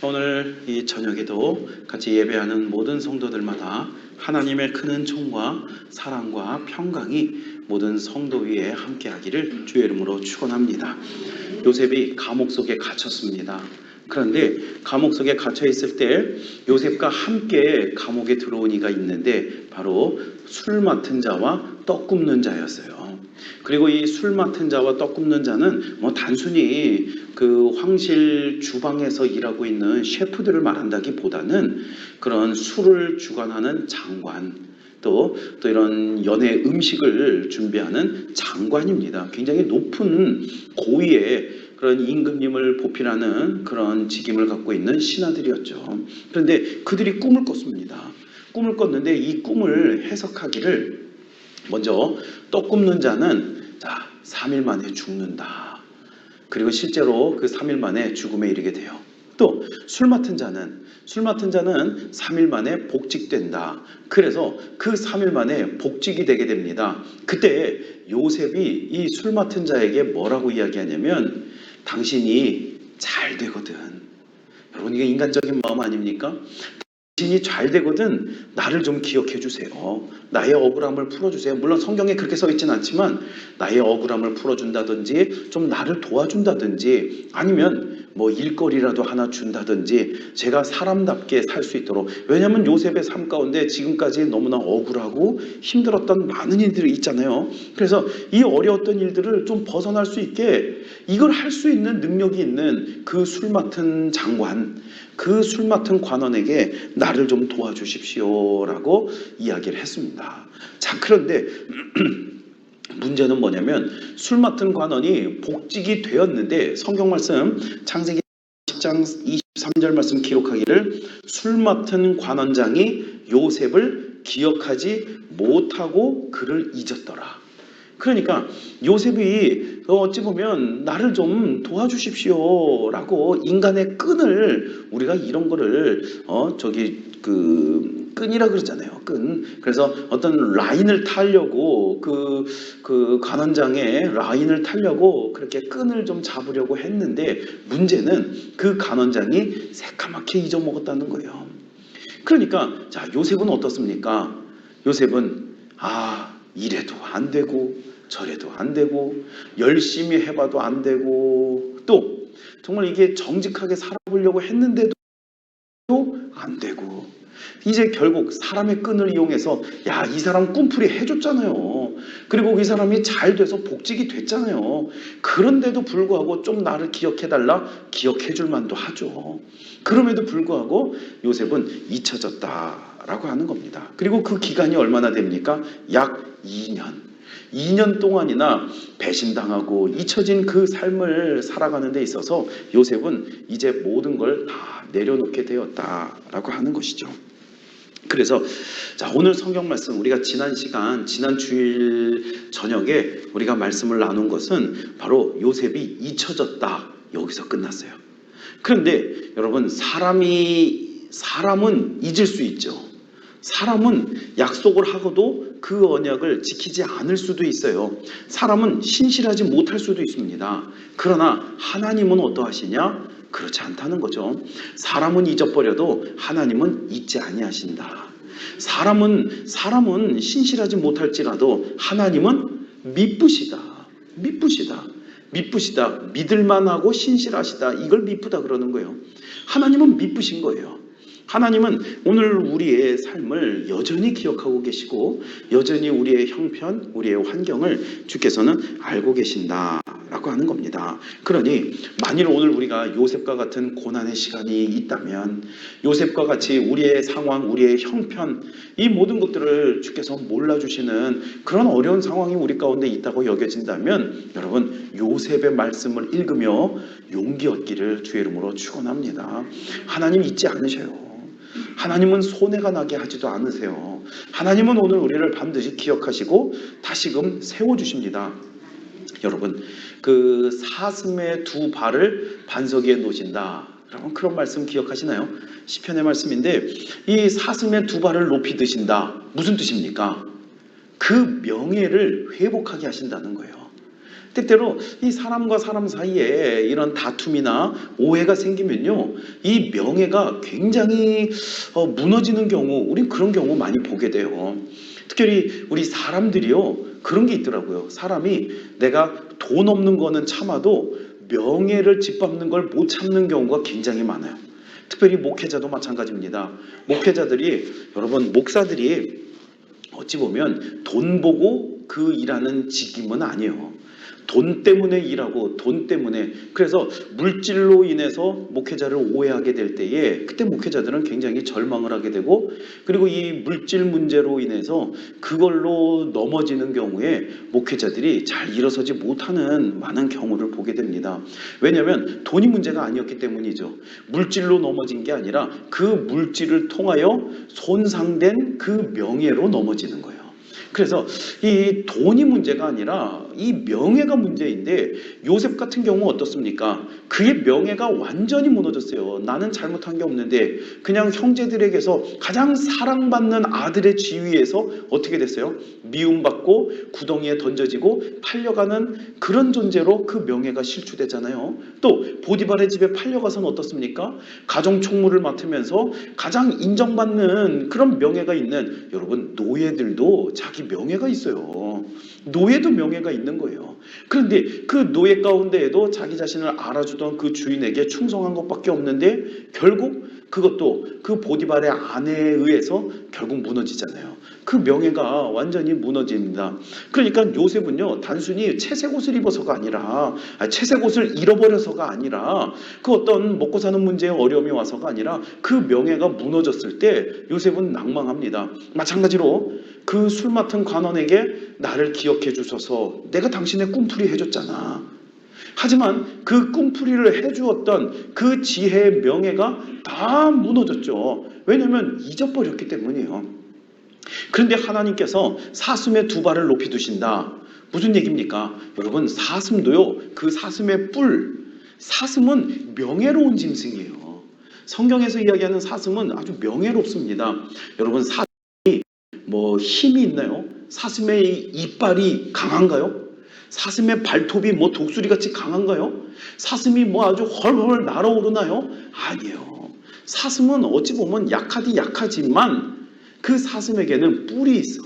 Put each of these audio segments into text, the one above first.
오늘 이 저녁에도 같이 예배하는 모든 성도들마다 하나님의 큰 은총과 사랑과 평강이 모든 성도 위에 함께하기를 주의 이름으로 축원합니다. 요셉이 감옥 속에 갇혔습니다. 그런데 감옥 속에 갇혀 있을 때 요셉과 함께 감옥에 들어온 이가 있는데 바로 술 맡은 자와 떡 굽는 자였어요. 그리고 이 술 맡은 자와 떡 굽는 자는 단순히 그 황실 주방에서 일하고 있는 셰프들을 말한다기보다는 그런 술을 주관하는 장관, 또 이런 연회 음식을 준비하는 장관입니다. 굉장히 높은 고위의 그런 임금님을 보필하는 그런 직임을 갖고 있는 신하들이었죠. 그런데 그들이 꿈을 꿨습니다. 꿈을 꿨는데 이 꿈을 해석하기를 먼저 떡 굽는 자는 3일 만에 죽는다. 그리고 실제로 그 3일 만에 죽음에 이르게 돼요. 또 술 맡은 자는 3일 만에 복직된다. 그래서 그 3일 만에 복직이 되게 됩니다. 그때 요셉이 이 술 맡은 자에게 뭐라고 이야기하냐면 당신이 잘 되거든. 여러분, 이게 인간적인 마음 아닙니까? 당신이 잘 되거든 나를 좀 기억해 주세요. 나의 억울함을 풀어주세요. 물론 성경에 그렇게 써 있진 않지만 나의 억울함을 풀어준다든지 좀 나를 도와준다든지 아니면 일거리라도 하나 준다든지 제가 사람답게 살 수 있도록. 왜냐하면 요셉의 삶 가운데 지금까지 너무나 억울하고 힘들었던 많은 일들이 있잖아요. 그래서 이 어려웠던 일들을 좀 벗어날 수 있게 이걸 할 수 있는 능력이 있는 그 술 맡은 장관, 그 술 맡은 관원에게 나를 좀 도와주십시오라고 이야기를 했습니다. 자, 그런데 문제는 뭐냐면 술 맡은 관원이 복직이 되었는데 성경 말씀 창세기 10장 23절 말씀 기록하기를 술 맡은 관원장이 요셉을 기억하지 못하고 그를 잊었더라. 그러니까 요셉이 어찌 보면 나를 좀 도와주십시오라고 인간의 끈을, 우리가 이런 거를 끈이라 그러잖아요. 끈. 그래서 어떤 라인을 타려고 그 관원장의 라인을 타려고 그렇게 끈을 좀 잡으려고 했는데 문제는 그 관원장이 새까맣게 잊어먹었다는 거예요. 그러니까 자, 요셉은 어떻습니까? 요셉은 이래도 안 되고 저래도 안 되고 열심히 해봐도 안 되고 또 정말 이게 정직하게 살아보려고 했는데도 안 되고 이제 결국 사람의 끈을 이용해서 이 사람 꿈풀이 해줬잖아요. 그리고 이 사람이 잘 돼서 복직이 됐잖아요. 그런데도 불구하고 좀 나를 기억해달라, 기억해줄 만도 하죠. 그럼에도 불구하고 요셉은 잊혀졌다라고 하는 겁니다. 그리고 그 기간이 얼마나 됩니까? 약 2년 동안이나 배신당하고 잊혀진 그 삶을 살아가는 데 있어서 요셉은 이제 모든 걸 다 내려놓게 되었다라고 하는 것이죠. 그래서 오늘 성경 말씀, 우리가 지난 주일 저녁에 우리가 말씀을 나눈 것은 바로 요셉이 잊혀졌다, 여기서 끝났어요. 그런데 여러분, 사람은 잊을 수 있죠. 사람은 약속을 하고도 그 언약을 지키지 않을 수도 있어요. 사람은 신실하지 못할 수도 있습니다. 그러나 하나님은 어떠하시냐? 그렇지 않다는 거죠. 사람은 잊어버려도 하나님은 잊지 아니하신다. 사람은 신실하지 못할지라도 하나님은 미쁘시다. 믿을만하고 신실하시다. 이걸 미쁘다 그러는 거예요. 하나님은 미쁘신 거예요. 하나님은 오늘 우리의 삶을 여전히 기억하고 계시고 여전히 우리의 형편, 우리의 환경을 주께서는 알고 계신다라고 하는 겁니다. 그러니 만일 오늘 우리가 요셉과 같은 고난의 시간이 있다면, 요셉과 같이 우리의 상황, 우리의 형편, 이 모든 것들을 주께서 몰라주시는 그런 어려운 상황이 우리 가운데 있다고 여겨진다면 여러분, 요셉의 말씀을 읽으며 용기 얻기를 주의 이름으로 축원합니다. 하나님 잊지 않으셔요. 하나님은 손해가 나게 하지도 않으세요. 하나님은 오늘 우리를 반드시 기억하시고 다시금 세워주십니다. 여러분, 그 사슴의 두 발을 반석 위에 놓으신다. 여러분, 그런 말씀 기억하시나요? 시편의 말씀인데 이 사슴의 두 발을 높이 드신다. 무슨 뜻입니까? 그 명예를 회복하게 하신다는 거예요. 때때로 이 사람과 사람 사이에 이런 다툼이나 오해가 생기면요, 이 명예가 굉장히 무너지는 경우, 우린 그런 경우 많이 보게 돼요. 특별히 우리 사람들이요, 그런 게 있더라고요. 사람이 내가 돈 없는 거는 참아도 명예를 짓밟는 걸 못 참는 경우가 굉장히 많아요. 특별히 목회자도 마찬가지입니다. 목회자들이, 여러분, 목사들이 어찌 보면 돈 보고 그 일하는 직임은 아니에요. 돈 때문에 일하고 돈 때문에, 그래서 물질로 인해서 목회자를 오해하게 될 때에 그때 목회자들은 굉장히 절망을 하게 되고, 그리고 이 물질 문제로 인해서 그걸로 넘어지는 경우에 목회자들이 잘 일어서지 못하는 많은 경우를 보게 됩니다. 왜냐하면 돈이 문제가 아니었기 때문이죠. 물질로 넘어진 게 아니라 그 물질을 통하여 손상된 그 명예로 넘어지는 거예요. 그래서 이 돈이 문제가 아니라 이 명예가 문제인데, 요셉 같은 경우 어떻습니까? 그의 명예가 완전히 무너졌어요. 나는 잘못한 게 없는데 그냥 형제들에게서 가장 사랑받는 아들의 지위에서 어떻게 됐어요? 미움받고 구덩이에 던져지고 팔려가는 그런 존재로 그 명예가 실추되잖아요. 또 보디발의 집에 팔려가서는 어떻습니까? 가정 총무를 맡으면서 가장 인정받는 그런 명예가 있는, 여러분, 노예들도 자기 명예가 있어요. 노예도 명예가 있는 거예요. 그런데 그 노예 가운데에도 자기 자신을 알아주던 그 주인에게 충성한 것밖에 없는데 결국 그것도 그 보디발의 아내에 의해서 결국 무너지잖아요. 그 명예가 완전히 무너집니다. 그러니까 요셉은요, 단순히 채색 옷을 입어서가 아니라, 채색 옷을 잃어버려서가 아니라, 그 어떤 먹고 사는 문제에 어려움이 와서가 아니라 그 명예가 무너졌을 때 요셉은 낭망합니다. 마찬가지로 그 술 맡은 관원에게 나를 기억해 주소서, 내가 당신의 꿈풀이 해줬잖아. 하지만 그 꿈풀이를 해주었던 그 지혜의 명예가 다 무너졌죠. 왜냐하면 잊어버렸기 때문이에요. 그런데 하나님께서 사슴의 두 발을 높이 두신다. 무슨 얘기입니까? 여러분, 사슴도요, 그 사슴의 뿔, 사슴은 명예로운 짐승이에요. 성경에서 이야기하는 사슴은 아주 명예롭습니다. 여러분, 사슴이 뭐 힘이 있나요? 사슴의 이빨이 강한가요? 사슴의 발톱이 뭐 독수리같이 강한가요? 사슴이 뭐 아주 헐헐 날아오르나요? 아니에요. 사슴은 어찌 보면 약하지만 그 사슴에게는 뿔이 있어.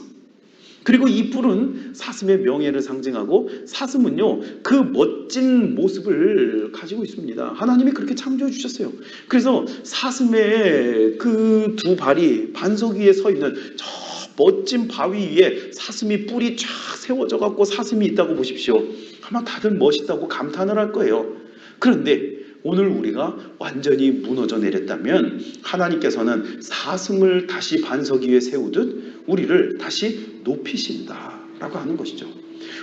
그리고 이 뿔은 사슴의 명예를 상징하고, 사슴은요, 그 멋진 모습을 가지고 있습니다. 하나님이 그렇게 창조해 주셨어요. 그래서 사슴의 그 두 발이 반석 위에 서 있는 저 멋진 바위 위에 사슴이 뿔이 쫙 세워져 갖고 사슴이 있다고 보십시오. 아마 다들 멋있다고 감탄을 할 거예요. 그런데 오늘 우리가 완전히 무너져 내렸다면 하나님께서는 사슴을 다시 반석 위에 세우듯 우리를 다시 높이신다라고 하는 것이죠.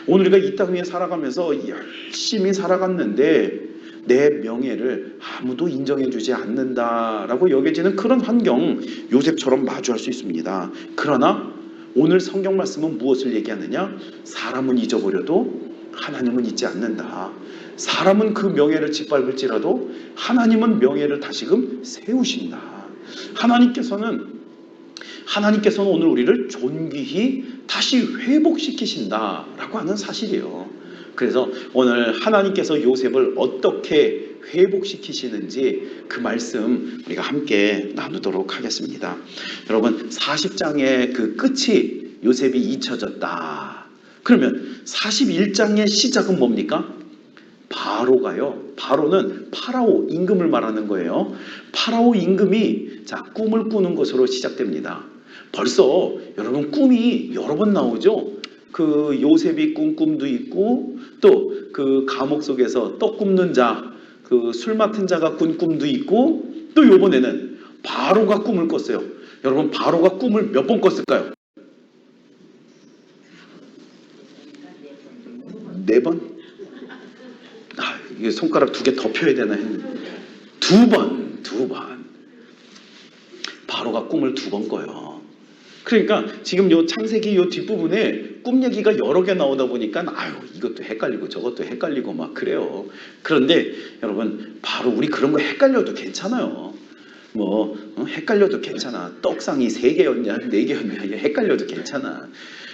오늘 우리가 이 땅 위에 살아가면서 열심히 살아갔는데 내 명예를 아무도 인정해주지 않는다라고 여겨지는 그런 환경, 요셉처럼 마주할 수 있습니다. 그러나 오늘 성경 말씀은 무엇을 얘기하느냐? 사람은 잊어버려도 하나님은 잊지 않는다. 사람은 그 명예를 짓밟을지라도 하나님은 명예를 다시금 세우신다. 하나님께서는 오늘 우리를 존귀히 다시 회복시키신다라고 하는 사실이에요. 그래서 오늘 하나님께서 요셉을 어떻게 회복시키시는지 그 말씀 우리가 함께 나누도록 하겠습니다. 여러분, 40장의 그 끝이 요셉이 잊혀졌다. 그러면 41장의 시작은 뭡니까? 바로는 파라오 임금을 말하는 거예요. 파라오 임금이 꿈을 꾸는 것으로 시작됩니다. 벌써 여러분, 꿈이 여러 번 나오죠. 그 요셉이 꾼 꿈도 있고, 또 그 감옥 속에서 떡 굽는 자, 그 술 맡은 자가 꾼 꿈도 있고, 또 이번에는 바로가 꿈을 꿨어요. 여러분, 바로가 꿈을 몇 번 꿨을까요? 4번? 이게 손가락 2개 더 펴야 되나 했는데 2번. 바로가 꿈을 2번 꿔요. 그러니까 지금 요 창세기 요 뒷부분에 꿈 얘기가 여러 개 나오다 보니까 이것도 헷갈리고 저것도 헷갈리고 막 그래요. 그런데 여러분, 바로 우리 그런 거 헷갈려도 괜찮아요. 헷갈려도 괜찮아. 떡상이 3개였냐 4개였냐 헷갈려도 괜찮아.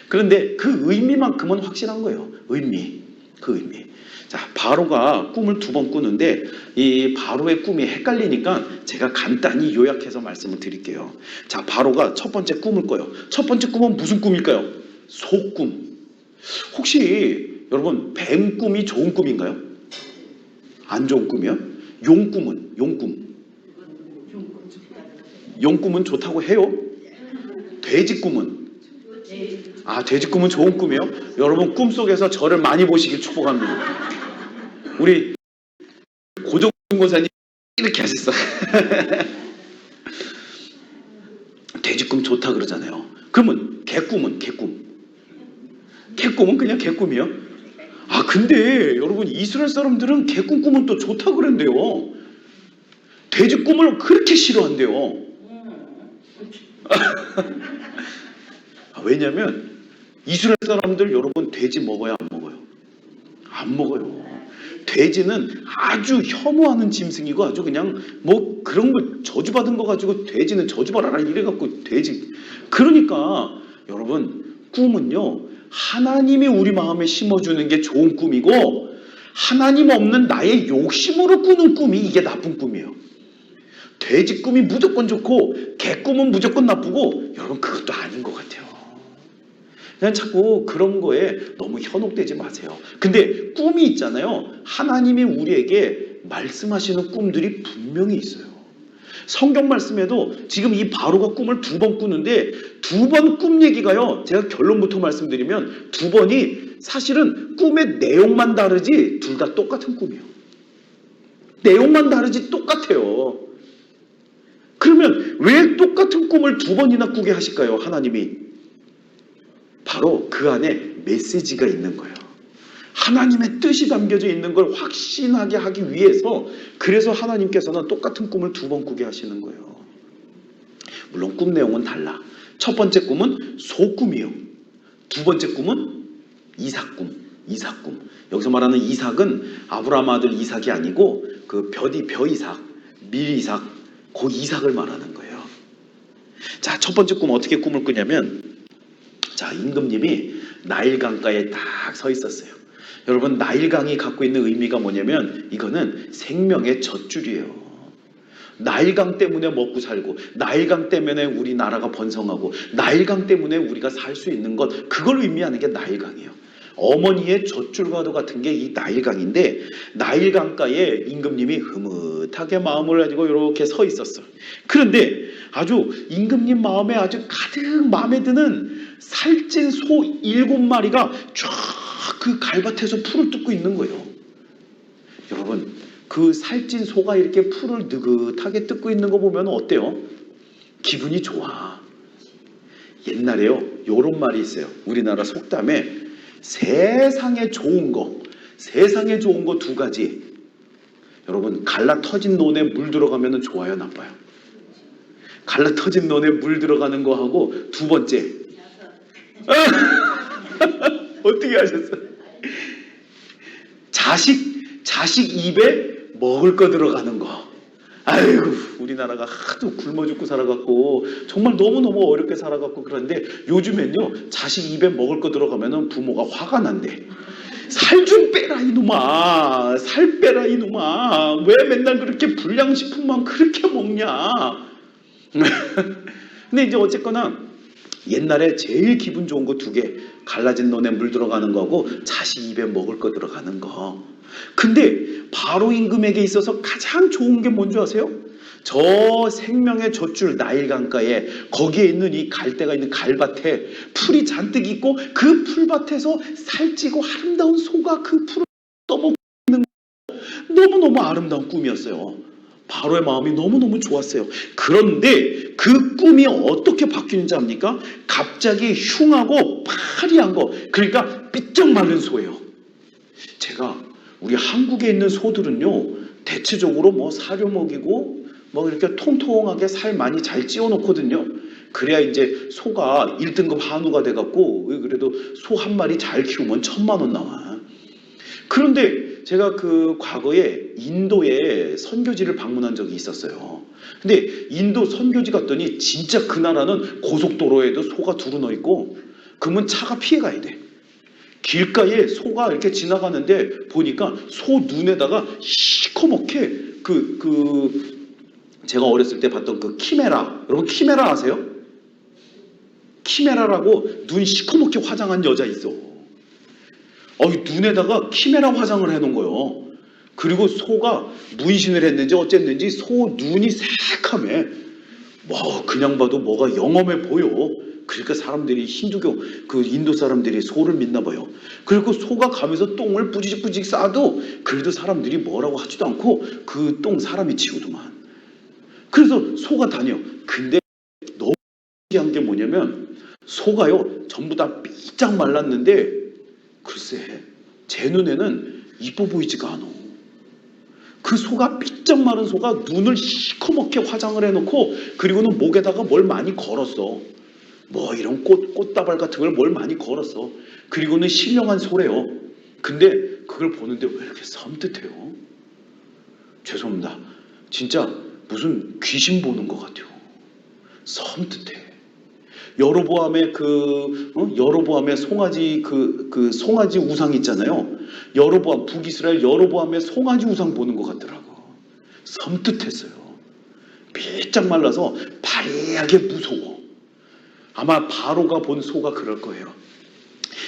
그런데 그 의미만큼은 확실한 거예요. 의미. 그 의미. 자, 바로가 꿈을 두 번 꾸는데 이 바로의 꿈이 헷갈리니까 제가 간단히 요약해서 말씀을 드릴게요. 자, 바로가 첫 번째 꿈을 꿔요. 첫 번째 꿈은 무슨 꿈일까요? 소꿈. 혹시 여러분 뱀 꿈이 좋은 꿈인가요? 안 좋은 꿈이요? 용 꿈은? 용 꿈. 용 꿈은 좋다고 해요? 돼지 꿈은? 아, 돼지 꿈은 좋은 꿈이요? 여러분 꿈속에서 저를 많이 보시길 축복합니다. 우리 고종 권사님 이렇게 하셨어. 돼지 꿈 좋다 그러잖아요. 그러면 개꿈은? 개꿈. 개꿈은 그냥 개꿈이요? 아, 근데 여러분 이스라엘 사람들은 개꿈 꾸면 또 좋다 그랬는데요. 돼지 꿈을 그렇게 싫어한대요. 왜냐면 이스라엘 사람들 여러분 돼지 먹어요, 안 먹어요? 안 먹어요. 돼지는 아주 혐오하는 짐승이고 아주 그냥 뭐 그런 걸 저주받은 거 가지고 돼지는 저주받아라 이래갖고 돼지. 그러니까 여러분 꿈은요 하나님이 우리 마음에 심어주는 게 좋은 꿈이고 하나님 없는 나의 욕심으로 꾸는 꿈이 이게 나쁜 꿈이에요. 돼지 꿈이 무조건 좋고 개 꿈은 무조건 나쁘고 여러분 그것도 아닌 것 같아요. 그냥 자꾸 그런 거에 너무 현혹되지 마세요. 근데 꿈이 있잖아요. 하나님이 우리에게 말씀하시는 꿈들이 분명히 있어요. 성경 말씀에도 지금 이 바로가 꿈을 두 번 꾸는데 두 번 꿈 얘기가요. 제가 결론부터 말씀드리면 두 번이 사실은 꿈의 내용만 다르지 둘 다 똑같은 꿈이에요. 내용만 다르지 똑같아요. 그러면 왜 똑같은 꿈을 두 번이나 꾸게 하실까요? 하나님이. 바로 그 안에 메시지가 있는 거예요. 하나님의 뜻이 담겨져 있는 걸 확신하게 하기 위해서 그래서 하나님께서는 똑같은 꿈을 두 번 꾸게 하시는 거예요. 물론 꿈 내용은 달라. 첫 번째 꿈은 소꿈이에요. 두 번째 꿈은 이삭꿈. 이삭꿈. 여기서 말하는 이삭은 아브라함 아들 이삭이 아니고 그 벼이삭, 밀이삭, 그 이삭을 말하는 거예요. 자, 첫 번째 꿈 어떻게 꿈을 꾸냐면 자, 임금님이 나일강가에 딱 서 있었어요. 여러분 나일강이 갖고 있는 의미가 뭐냐면 이거는 생명의 젖줄이에요. 나일강 때문에 먹고 살고 나일강 때문에 우리나라가 번성하고 나일강 때문에 우리가 살 수 있는 것 그걸 의미하는 게 나일강이에요. 어머니의 젖줄과도 같은 게 이 나일강인데 나일강가에 임금님이 흐뭇하게 마음을 가지고 이렇게 서 있었어요. 그런데 아주 임금님 마음에 아주 가득 마음에 드는 살찐 소 7마리가 쫙 그 갈밭에서 풀을 뜯고 있는 거예요. 여러분 그 살찐 소가 이렇게 풀을 느긋하게 뜯고 있는 거 보면 어때요? 기분이 좋아. 옛날에요 요런 말이 있어요. 우리나라 속담에 세상에 좋은 거 두 가지. 여러분 갈라 터진 논에 물 들어가면 좋아요, 나빠요? 갈라 터진 논에 물 들어가는 거 하고 두 번째 어떻게 하셨어요? 자식 입에 먹을 거 들어가는 거. 아이고 우리나라가 하도 굶어 죽고 살아갖고 정말 너무너무 어렵게 살아갖고 그런데 요즘엔요 자식 입에 먹을 거 들어가면 부모가 화가 난대. 살 좀 빼라 이놈아. 살 빼라 이놈아. 왜 맨날 그렇게 불량식품만 그렇게 먹냐. 근데 이제 어쨌거나 옛날에 제일 기분 좋은 거 두 개. 갈라진 논에 물 들어가는 거고 자식 입에 먹을 거 들어가는 거. 근데 바로 임금에게 있어서 가장 좋은 게 뭔지 아세요? 저 생명의 젖줄 나일강가에 거기에 있는 이 갈대가 있는 갈밭에 풀이 잔뜩 있고 그 풀밭에서 살찌고 아름다운 소가 그 풀을 떠먹고 있는 거. 너무너무 아름다운 꿈이었어요. 바로의 마음이 너무너무 좋았어요. 그런데 그 꿈이 어떻게 바뀌는지 압니까? 갑자기 흉하고 파리한 거, 그러니까 삐쩍 마른 소예요. 제가 우리 한국에 있는 소들은요 대체적으로 뭐 사료 먹이고 뭐 이렇게 통통하게 살 많이 잘 찌워 놓거든요. 그래야 이제 소가 1등급 한우가 돼갖고 그래도 소 한 마리 잘 키우면 1,000만 원 나와. 그런데 제가 그 과거에 인도에 선교지를 방문한 적이 있었어요. 근데 인도 선교지 갔더니 진짜 그 나라는 고속도로에도 소가 두루 너 있고 그러면 차가 피해 가야 돼. 길가에 소가 이렇게 지나가는데 보니까 소 눈에다가 시커멓게 제가 어렸을 때 봤던 그 키메라, 여러분 키메라 아세요? 키메라라고 눈 시커멓게 화장한 여자 있어. 눈에다가 키메라 화장을 해놓은 거예요. 그리고 소가 문신을 했는지 어쨌는지 소 눈이 새카매. 그냥 봐도 뭐가 영험해 보여. 그러니까 사람들이 힌두교 그 인도 사람들이 소를 믿나 봐요. 그리고 소가 가면서 똥을 뿌지직 싸도 그래도 사람들이 뭐라고 하지도 않고 그 똥 사람이 치우더만. 그래서 소가 다녀. 근데 너무 신기한 게 뭐냐면 소가요 전부 다 삐짝 말랐는데 글쎄 제 눈에는 이뻐 보이지가 않아. 그 소가 삐쩍 마른 소가 눈을 시커멓게 화장을 해놓고 그리고는 목에다가 뭘 많이 걸었어. 이런 꽃다발 같은 걸 뭘 많이 걸었어. 그리고는 신령한 소래요. 근데 그걸 보는데 왜 이렇게 섬뜩해요? 죄송합니다. 진짜 무슨 귀신 보는 것 같아요. 섬뜩해. 여로보암의 여로보암의 송아지 그 송아지 우상 있잖아요. 여로보암 북이스라엘 여로보암의 송아지 우상 보는 것 같더라고. 섬뜩했어요. 삐짝 말라서 바리하게 무서워. 아마 바로가 본 소가 그럴 거예요.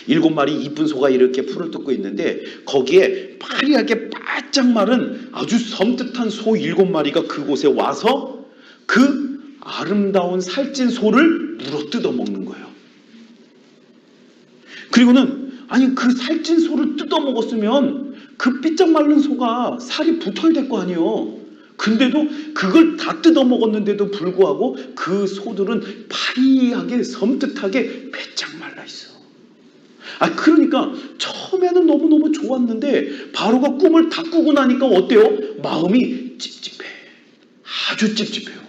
7마리 이쁜 소가 이렇게 풀을 뜯고 있는데 거기에 파리하게 바짝 마른 아주 섬뜩한 소 7마리가 그곳에 와서 그 아름다운 살찐 소를 물어 뜯어 먹는 거예요. 그리고는 그 살찐 소를 뜯어 먹었으면 그 삐짝 마른 소가 살이 붙어야 될 거 아니에요. 근데도 그걸 다 뜯어 먹었는데도 불구하고 그 소들은 파리하게 섬뜩하게 배짝 말라 있어. 그러니까 처음에는 너무너무 좋았는데 바로가 꿈을 다 꾸고 나니까 어때요? 마음이 찝찝해. 아주 찝찝해요.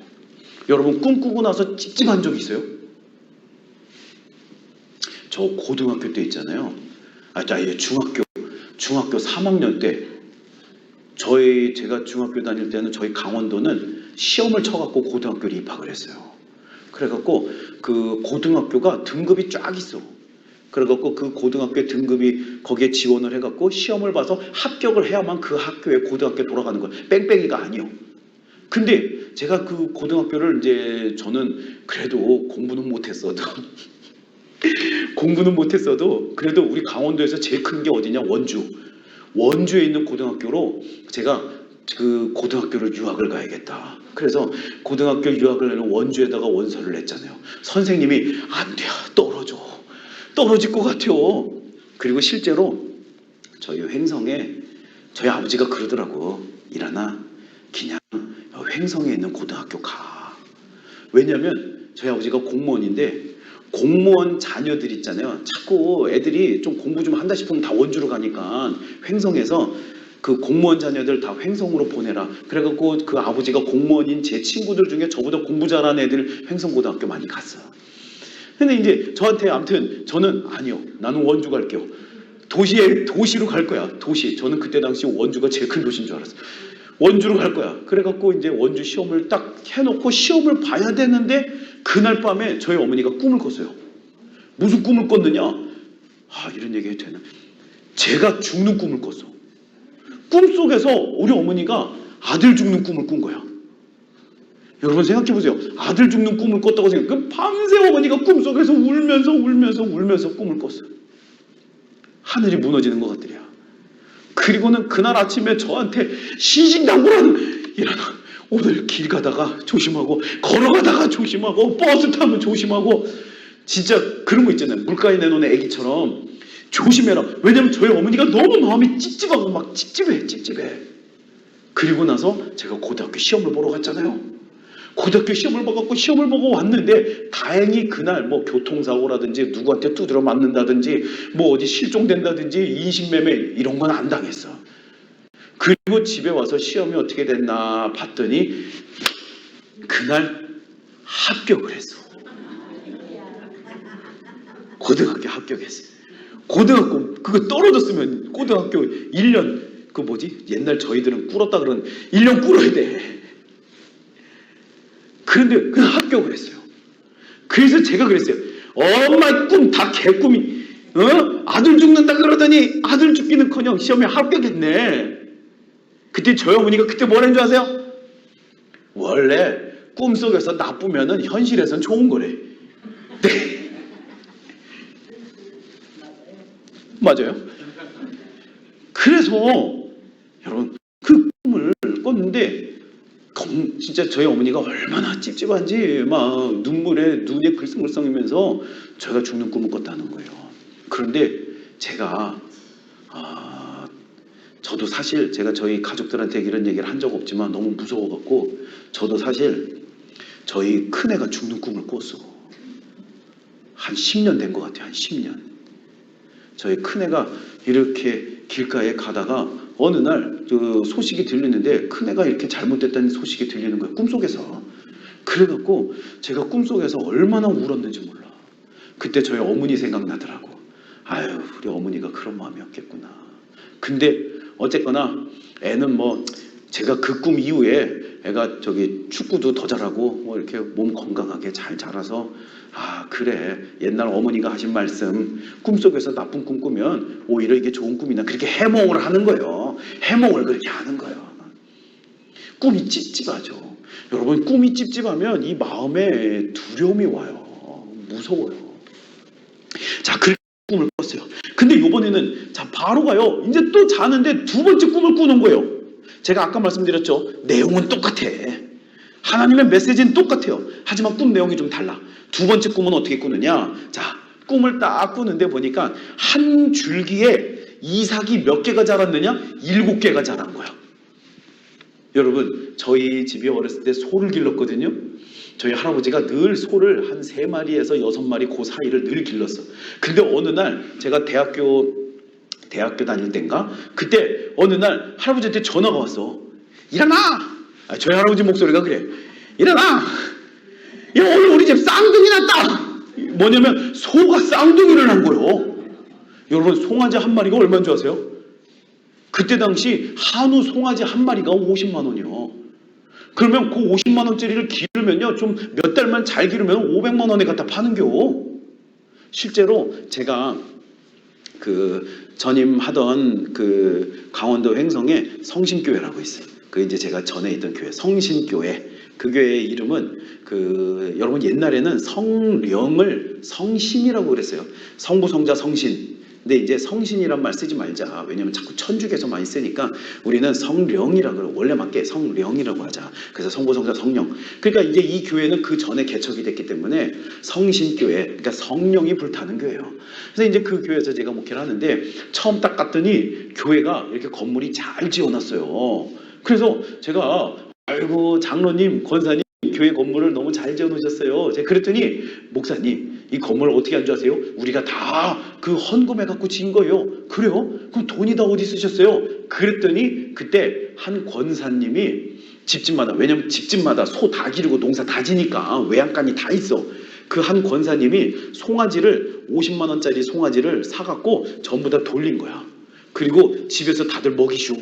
여러분 꿈 꾸고 나서 찝찝한 적 있어요? 저 고등학교 때 있잖아요. 중학교 3학년 때 제가 중학교 다닐 때는 저희 강원도는 시험을 쳐갖고 고등학교를 입학을 했어요. 그래갖고 그 고등학교가 등급이 쫙 있어. 그래갖고 그 고등학교 등급이 거기에 지원을 해갖고 시험을 봐서 합격을 해야만 그 학교에 고등학교 돌아가는 거예요. 뺑뺑이가 아니요. 근데 제가 그 고등학교를 이제 저는 그래도 공부는 못했어도 그래도 우리 강원도에서 제일 큰 게 어디냐? 원주에 있는 고등학교로 제가 그 고등학교를 유학을 가야겠다. 그래서 고등학교 유학을 내는 원주에다가 원서를 냈잖아요. 선생님이 안 돼요. 떨어질 것 같아요. 그리고 실제로 저희 횡성에 저희 아버지가 그러더라고. 일하나 그냥 횡성에 있는 고등학교 가. 왜냐면 저희 아버지가 공무원인데 공무원 자녀들 있잖아요. 자꾸 애들이 좀 공부 좀 한다 싶으면 다 원주로 가니까 횡성에서 그 공무원 자녀들 다 횡성으로 보내라. 그래갖고 그 아버지가 공무원인 제 친구들 중에 저보다 공부 잘하는 애들 횡성고등학교 많이 갔어요. 근데 이제 저한테 아무튼 저는 아니요. 나는 원주 갈게요. 도시로 갈 거야. 도시. 저는 그때 당시 원주가 제일 큰 도시인 줄 알았어요. 원주로 갈 거야. 그래갖고 이제 원주 시험을 딱 해놓고 시험을 봐야 되는데 그날 밤에 저희 어머니가 꿈을 꿨어요. 무슨 꿈을 꿨느냐? 이런 얘기 해도 되나? 제가 죽는 꿈을 꿨어. 꿈속에서 우리 어머니가 아들 죽는 꿈을 꾼 거야. 여러분 생각해보세요. 아들 죽는 꿈을 꿨다고 생각해. 밤새 어머니가 꿈속에서 울면서 꿈을 꿨어요. 하늘이 무너지는 것 같더래요. 그리고는 그날 아침에 저한테 신신당부라는 일어나. 오늘 길 가다가 조심하고 걸어가다가 조심하고 버스 타면 조심하고 진짜 그런 거 있잖아요. 물가에 내놓은 애기처럼 조심해라. 왜냐면 저희 어머니가 너무 마음이 찝찝하고 막 찝찝해. 그리고 나서 제가 고등학교 시험을 보러 갔잖아요. 고등학교 시험을 보고 왔는데 다행히 그날 뭐 교통사고라든지 누구한테 두드려 맞는다든지 뭐 어디 실종된다든지 인신매매 이런 건 안 당했어. 그리고 집에 와서 시험이 어떻게 됐나 봤더니 그날 합격을 했어. 고등학교 합격했어. 고등학교 그거 떨어졌으면 고등학교 1년 옛날 저희들은 꿇었다 그러는 1년 꿇어야 돼. 그런데 그냥 합격을 했어요. 그래서 제가 그랬어요. 엄마의 꿈 다 개꿈이 아들 죽는다 그러더니 아들 죽기는커녕 시험에 합격했네. 그때 저희 어머니가 그때 뭐라는 줄 아세요? 원래 꿈속에서 나쁘면은 현실에선 좋은 거래. 네. 맞아요. 그래서 여러분 그 꿈을 꿨는데 진짜 저희 어머니가 얼마나 찝찝한지 막 눈이 글썽글썽이면서 제가 죽는 꿈을 꿨다는 거예요. 그런데 제가 저도 사실 제가 저희 가족들한테 이런 얘기를 한 적 없지만 너무 무서워갖고 저도 사실 저희 큰애가 죽는 꿈을 꿨어. 한 10년 된 것 같아요. 한 10년. 저희 큰애가 이렇게 길가에 가다가 어느 날 그 소식이 들리는데 큰애가 이렇게 잘못됐다는 소식이 들리는 거예요. 꿈속에서. 그래갖고 제가 꿈속에서 얼마나 울었는지 몰라. 그때 저희 어머니 생각나더라고. 아유, 우리 어머니가 그런 마음이었겠구나. 근데 어쨌거나 애는 뭐 제가 그 꿈 이후에 애가 저기 축구도 더 잘하고 뭐 이렇게 몸 건강하게 잘 자라서 그래 옛날 어머니가 하신 말씀 꿈속에서 나쁜 꿈 꾸면 오히려 이게 좋은 꿈이나 그렇게 해몽을 하는 거예요. 해몽을 그렇게 하는 거예요. 꿈이 찝찝하죠. 여러분 꿈이 찝찝하면 이 마음에 두려움이 와요. 무서워요. 자 그렇게 꿈을 꿨어요. 근데 이번에는 자 바로 가요. 이제 또 자는데 두 번째 꿈을 꾸는 거예요. 제가 아까 말씀드렸죠. 내용은 똑같아. 하나님의 메시지는 똑같아요. 하지만 꿈 내용이 좀 달라. 두 번째 꿈은 어떻게 꾸느냐. 자 꿈을 딱 꾸는데 보니까 한 줄기에 이삭이 몇 개가 자랐느냐? 7개가 자란 거야. 여러분 저희 집이 어렸을 때 소를 길렀거든요. 저희 할아버지가 늘 소를 한 3마리에서 6마리 그 사이를 늘 길렀어. 근데 어느 날 제가 대학교 다닐 땐가 그때 어느 날 할아버지한테 전화가 왔어. 일어나! 저희 할아버지 목소리가 그래. 일어나! 야, 오늘 우리 집 쌍둥이 났다! 뭐냐면 소가 쌍둥이를 난 거예요. 여러분 송아지 한 마리가 얼마인 줄 아세요? 그때 당시 한우 송아지 한 마리가 50만 원이요. 그러면 그 50만 원짜리를 기르면요 좀 몇 달만 잘 기르면 500만 원에 갖다 파는겨. 실제로 제가 그 전임하던 그 강원도 횡성에 성신교회라고 있어요. 그 이제 제가 전에 있던 교회 성신교회. 그 교회의 이름은 그 여러분 옛날에는 성령을 성신이라고 그랬어요. 성부 성자 성신. 근데 이제 성신이란 말 쓰지 말자. 왜냐면 자꾸 천주교에서 많이 쓰니까 우리는 성령이라고 그러고 원래 맞게 성령이라고 하자. 그래서 성부 성자 성령. 그러니까 이제 이 교회는 그 전에 개척이 됐기 때문에 성신교회, 그러니까 성령이 불타는 교회예요. 그래서 이제 그 교회에서 제가 목회를 하는데 처음 딱 갔더니 교회가 이렇게 건물이 잘 지어놨어요. 그래서 제가 아이고 장로님, 권사님 교회 건물을 너무 잘 지어놓으셨어요. 제가 그랬더니 목사님 이 건물을 어떻게 한 줄 아세요? 우리가 다 그 헌금해갖고 지은 거예요. 그래요? 그럼 돈이 다 어디 쓰셨어요? 그랬더니 그때 한 권사님이 집집마다, 왜냐면 집집마다 소 다 기르고 농사 다 지니까 외양간이 다 있어. 그 한 권사님이 송아지를 50만 원짜리 송아지를 사갖고 전부 다 돌린 거야. 그리고 집에서 다들 먹이쇼.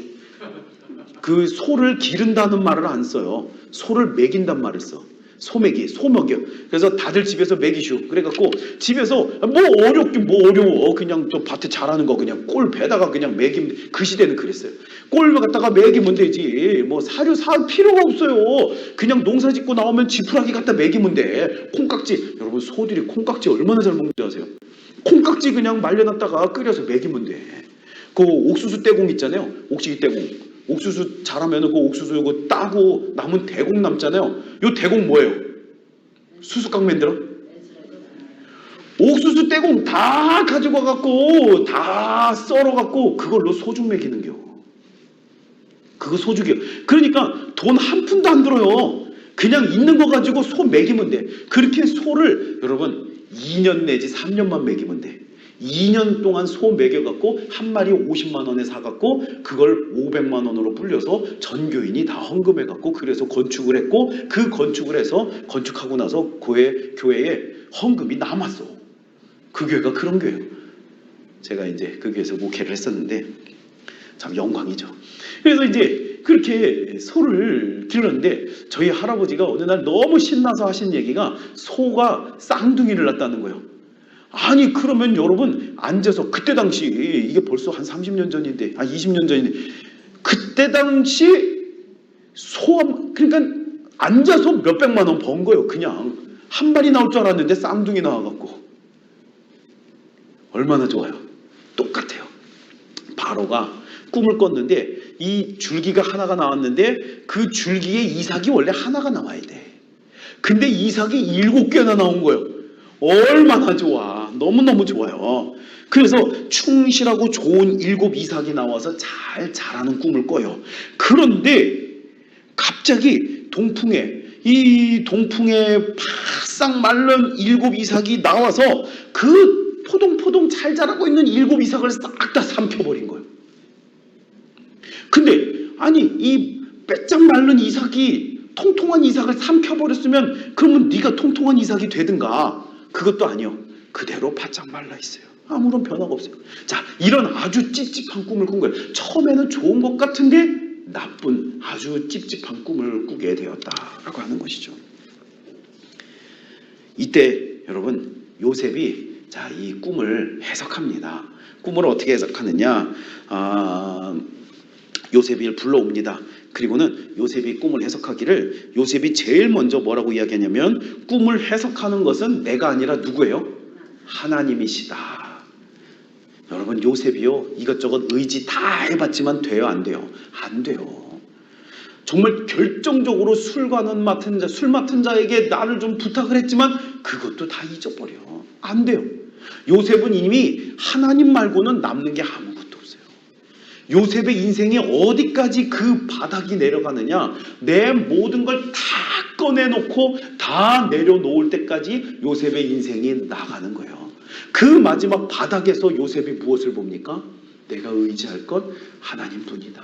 그 소를 기른다는 말을 안 써요. 소를 먹인단 말을 써. 소먹이, 소먹여. 그래서 다들 집에서 먹이쇼. 그래갖고 집에서 뭐 어렵긴 뭐 어려워. 그냥 또 밭에 자라는 거 그냥 꼴 배다가 그냥 먹이면, 그 시대는 그랬어요. 꼴 갖다가 먹이면 되지. 뭐 사료 살 필요가 없어요. 그냥 농사 짓고 나오면 지푸라기 갖다 먹이면 돼. 콩깍지. 여러분 소들이 콩깍지 얼마나 잘 먹는지 아세요? 콩깍지 그냥 말려놨다가 끓여서 먹이면 돼. 그 옥수수 떼공 있잖아요. 옥시기 떼공. 옥수수 자라면은 그 옥수수 요거 따고 남은 대공 남잖아요. 요 대공 뭐예요? 수수깡 만들어? 옥수수 대공 다 가지고 와갖고 다 썰어갖고 그걸로 소죽 먹이는겨. 그거 소죽이요. 그러니까 돈 한 푼도 안 들어요. 그냥 있는 거 가지고 소 먹이면 돼. 그렇게 소를 여러분 2년 내지 3년만 먹이면 돼. 2년 동안 소 먹여갖고 한 마리 50만 원에 사갖고 그걸 500만 원으로 불려서 전교인이 다 헌금해갖고 그래서 건축을 했고 그 건축을 해서 건축하고 나서 교회에 헌금이 남았어. 그 교회가 그런 교회예요. 제가 이제 그 교회에서 목회를 했었는데 참 영광이죠. 그래서 이제 그렇게 소를 길렀는데 저희 할아버지가 어느 날 너무 신나서 하신 얘기가 소가 쌍둥이를 낳았다는 거예요. 아니 그러면 여러분 앉아서 그때 당시 이게 벌써 한 30년 전인데 20년 전인데 그때 당시 소함 그러니까 앉아서 몇백만 원 번 거예요. 그냥 한 마리 나올 줄 알았는데 쌍둥이 나와갖고 얼마나 좋아요. 똑같아요. 바로가 꿈을 꿨는데 이 줄기가 하나가 나왔는데 그 줄기에 이삭이 원래 하나가 나와야 돼. 근데 이삭이 7개나 나온 거예요. 얼마나 좋아. 너무너무 좋아요. 그래서 충실하고 좋은 7 이삭이 나와서 잘 자라는 꿈을 꿔요. 그런데 갑자기 이 동풍에 바싹 마른 7 이삭이 나와서 그 포동포동 잘 자라고 있는 7 이삭을 싹 다 삼켜버린 거예요. 근데 아니 이 빼짝 마른 이삭이 통통한 이삭을 삼켜버렸으면 그러면 네가 통통한 이삭이 되든가. 그것도 아니요. 그대로 바짝 말라 있어요. 아무런 변화가 없어요. 자, 이런 아주 찝찝한 꿈을 꾼 거예요. 처음에는 좋은 것 같은데 나쁜 아주 찝찝한 꿈을 꾸게 되었다라고 하는 것이죠. 이때 여러분 요셉이 자, 이 꿈을 해석합니다. 꿈을 어떻게 해석하느냐? 요셉을 불러옵니다. 그리고는 요셉이 꿈을 해석하기를 요셉이 제일 먼저 뭐라고 이야기하냐면 꿈을 해석하는 것은 내가 아니라 누구예요? 하나님이시다. 여러분 요셉이요 이것저것 의지 다 해봤지만 돼요 안 돼요? 안 돼요. 정말 결정적으로 술 맡은 자에게 나를 좀 부탁을 했지만 그것도 다 잊어버려. 안 돼요. 요셉은 이미 하나님 말고는 남는 게 아무것도 없어요. 요셉의 인생이 어디까지 그 바닥이 내려가느냐, 내 모든 걸 다 꺼내놓고 다 내려놓을 때까지 요셉의 인생이 나가는 거예요. 그 마지막 바닥에서 요셉이 무엇을 봅니까? 내가 의지할 것 하나님뿐이다.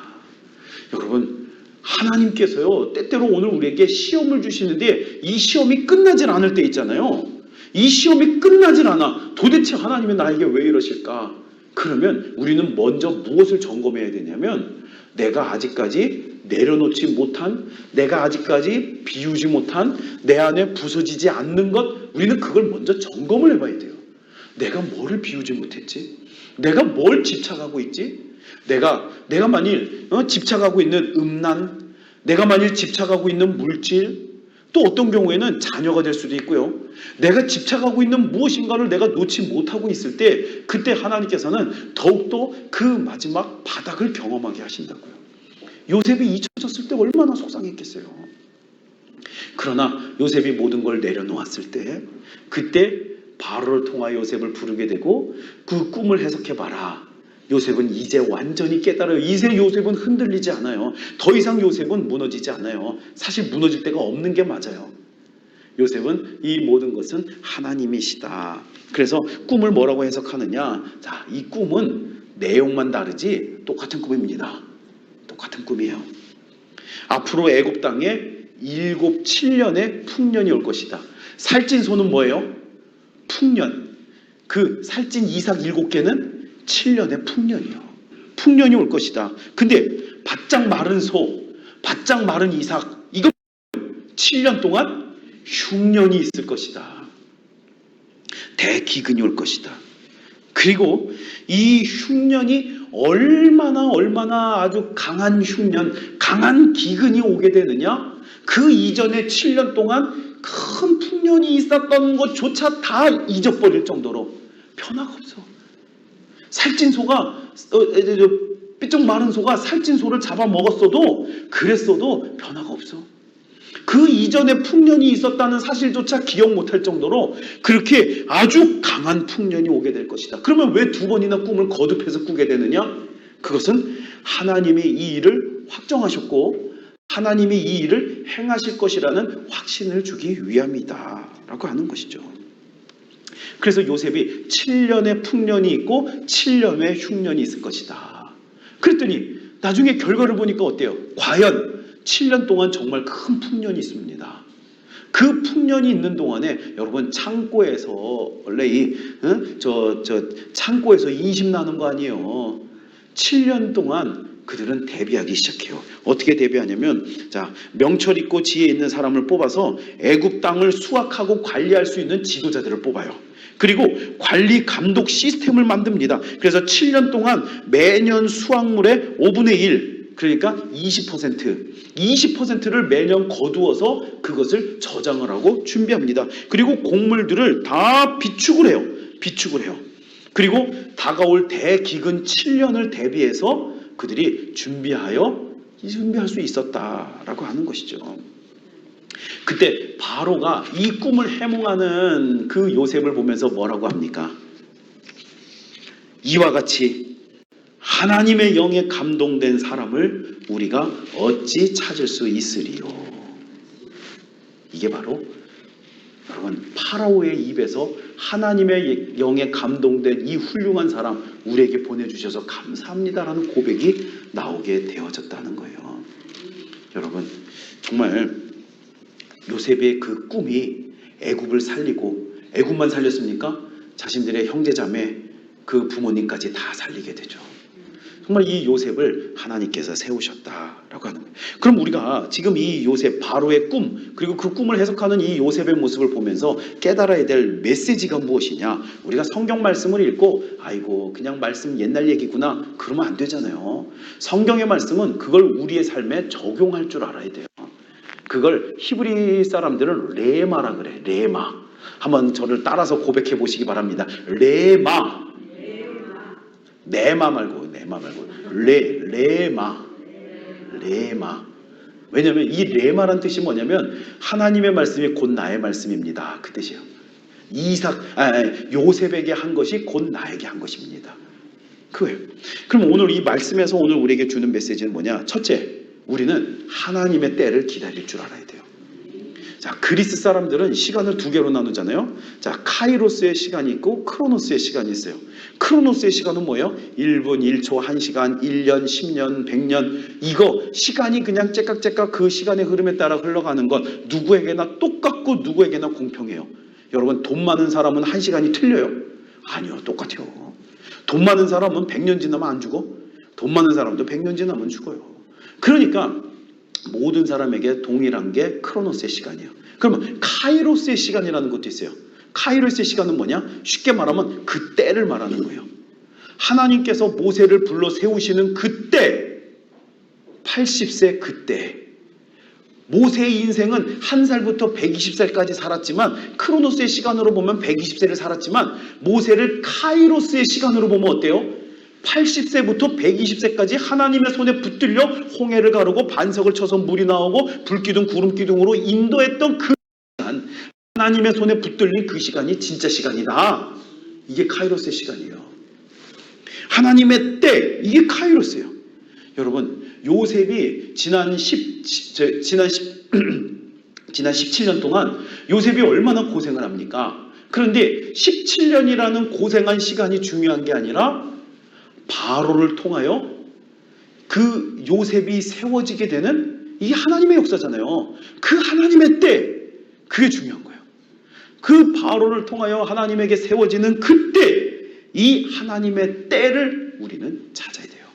여러분 하나님께서요 때때로 오늘 우리에게 시험을 주시는데 이 시험이 끝나질 않을 때 있잖아요. 이 시험이 끝나질 않아. 도대체 하나님은 나에게 왜 이러실까? 그러면 우리는 먼저 무엇을 점검해야 되냐면 내가 아직까지 내려놓지 못한, 내가 아직까지 비우지 못한, 내 안에 부서지지 않는 것, 우리는 그걸 먼저 점검을 해봐야 돼요. 내가 뭐를 비우지 못했지? 내가 뭘 집착하고 있지? 내가 만일 집착하고 있는 음란, 내가 만일 집착하고 있는 물질, 또 어떤 경우에는 자녀가 될 수도 있고요. 내가 집착하고 있는 무엇인가를 내가 놓지 못하고 있을 때 그때 하나님께서는 더욱더 그 마지막 바닥을 경험하게 하신다고요. 요셉이 잊혀졌을 때 얼마나 속상했겠어요. 그러나 요셉이 모든 걸 내려놓았을 때 그때 바로를 통하여 요셉을 부르게 되고 그 꿈을 해석해봐라. 요셉은 이제 완전히 깨달아요. 이제 요셉은 흔들리지 않아요. 더 이상 요셉은 무너지지 않아요. 사실 무너질 데가 없는 게 맞아요. 요셉은 이 모든 것은 하나님이시다. 그래서 꿈을 뭐라고 해석하느냐? 자, 이 꿈은 내용만 다르지 똑같은 꿈입니다. 똑같은 꿈이에요. 앞으로 애굽 땅에 7년의 풍년이 올 것이다. 살찐 소는 뭐예요? 풍년. 그 살찐 이삭 7개는 7년의 풍년이요. 풍년이 올 것이다. 근데 바짝 마른 소, 바짝 마른 이삭, 이거 7년 동안 흉년이 있을 것이다. 대기근이 올 것이다. 그리고 이 흉년이 얼마나 아주 강한 흉년, 강한 기근이 오게 되느냐? 그 이전에 7년 동안 큰 풍년이 있었던 것조차 다 잊어버릴 정도로 변화가 없어. 살찐 소가 삐쩍 마른 소가 살찐 소를 잡아먹었어도 그랬어도 변화가 없어. 그 이전에 풍년이 있었다는 사실조차 기억 못할 정도로 그렇게 아주 강한 풍년이 오게 될 것이다. 그러면 왜 2번이나 꿈을 거듭해서 꾸게 되느냐? 그것은 하나님이 이 일을 확정하셨고 하나님이 이 일을 행하실 것이라는 확신을 주기 위함이다 라고 하는 것이죠. 그래서 요셉이 7년의 풍년이 있고 7년의 흉년이 있을 것이다. 그랬더니 나중에 결과를 보니까 어때요? 과연 7년 동안 정말 큰 풍년이 있습니다. 그 풍년이 있는 동안에 여러분 창고에서 원래 창고에서 인심 나는 거 아니에요. 7년 동안 그들은 대비하기 시작해요. 어떻게 대비하냐면 자, 명철 있고 지혜 있는 사람을 뽑아서 애굽 땅을 수확하고 관리할 수 있는 지도자들을 뽑아요. 그리고 관리 감독 시스템을 만듭니다. 그래서 7년 동안 매년 수확물의 5분의 1, 그러니까 20%를 매년 거두어서 그것을 저장을 하고 준비합니다. 그리고 곡물들을 다 비축을 해요. 그리고 다가올 대기근 7년을 대비해서 그들이 준비할 수 있었다라고 하는 것이죠. 그때 바로가 이 꿈을 해몽하는 그 요셉을 보면서 뭐라고 합니까? 이와 같이 하나님의 영에 감동된 사람을 우리가 어찌 찾을 수 있으리요. 이게 바로 여러분 파라오의 입에서 하나님의 영에 감동된 이 훌륭한 사람 우리에게 보내주셔서 감사합니다라는 고백이 나오게 되어졌다는 거예요. 여러분 정말 요셉의 그 꿈이 애굽을 살리고 애굽만 살렸습니까? 자신들의 형제자매 그 부모님까지 다 살리게 되죠. 정말 이 요셉을 하나님께서 세우셨다라고 하는 거예요. 그럼 우리가 지금 이 요셉 바로의 꿈 그리고 그 꿈을 해석하는 이 요셉의 모습을 보면서 깨달아야 될 메시지가 무엇이냐? 우리가 성경 말씀을 읽고 아이고 그냥 말씀 옛날 얘기구나 그러면 안 되잖아요. 성경의 말씀은 그걸 우리의 삶에 적용할 줄 알아야 돼요. 그걸 히브리 사람들은 레마라 그래. 레마. 한번 저를 따라서 고백해 보시기 바랍니다. 레마. 네마 말고 레마. 왜냐하면 이 레마란 뜻이 뭐냐면 하나님의 말씀이 곧 나의 말씀입니다. 그 뜻이에요. 요셉에게 한 것이 곧 나에게 한 것입니다. 그거예요. 그럼 오늘 이 말씀에서 오늘 우리에게 주는 메시지는 뭐냐? 첫째, 우리는 하나님의 때를 기다릴 줄 알아야 돼요. 자, 그리스 사람들은 시간을 두 개로 나누잖아요. 자, 카이로스의 시간이 있고 크로노스의 시간이 있어요. 크로노스의 시간은 뭐예요? 1분, 1초, 1시간, 1년, 10년, 100년 이거 시간이 그냥 째깍째깍 그 시간의 흐름에 따라 흘러가는 건 누구에게나 똑같고 누구에게나 공평해요. 여러분 돈 많은 사람은 1시간이 틀려요? 아니요, 똑같아요. 돈 많은 사람은 100년 지나면 안 죽어? 돈 많은 사람도 100년 지나면 죽어요. 그러니까 모든 사람에게 동일한 게 크로노스의 시간이에요. 그러면 카이로스의 시간이라는 것도 있어요. 카이로스의 시간은 뭐냐? 쉽게 말하면 그 때를 말하는 거예요. 하나님께서 모세를 불러 세우시는 그때 80세 그때 모세의 인생은 1살부터 120살까지 살았지만 크로노스의 시간으로 보면 120세를 살았지만 모세를 카이로스의 시간으로 보면 어때요? 80세부터 120세까지 하나님의 손에 붙들려 홍해를 가르고 반석을 쳐서 물이 나오고 불기둥 구름기둥으로 인도했던 그 시간, 하나님의 손에 붙들린 그 시간이 진짜 시간이다. 이게 카이로스의 시간이에요. 하나님의 때, 이게 카이로스예요. 여러분 요셉이 지난 17년 동안 요셉이 얼마나 고생을 합니까? 그런데 17년이라는 고생한 시간이 중요한 게 아니라 바로를 통하여 그 요셉이 세워지게 되는 이게 하나님의 역사잖아요. 그 하나님의 때 그게 중요한 거예요. 그 바로를 통하여 하나님에게 세워지는 그때 이 하나님의 때를 우리는 찾아야 돼요.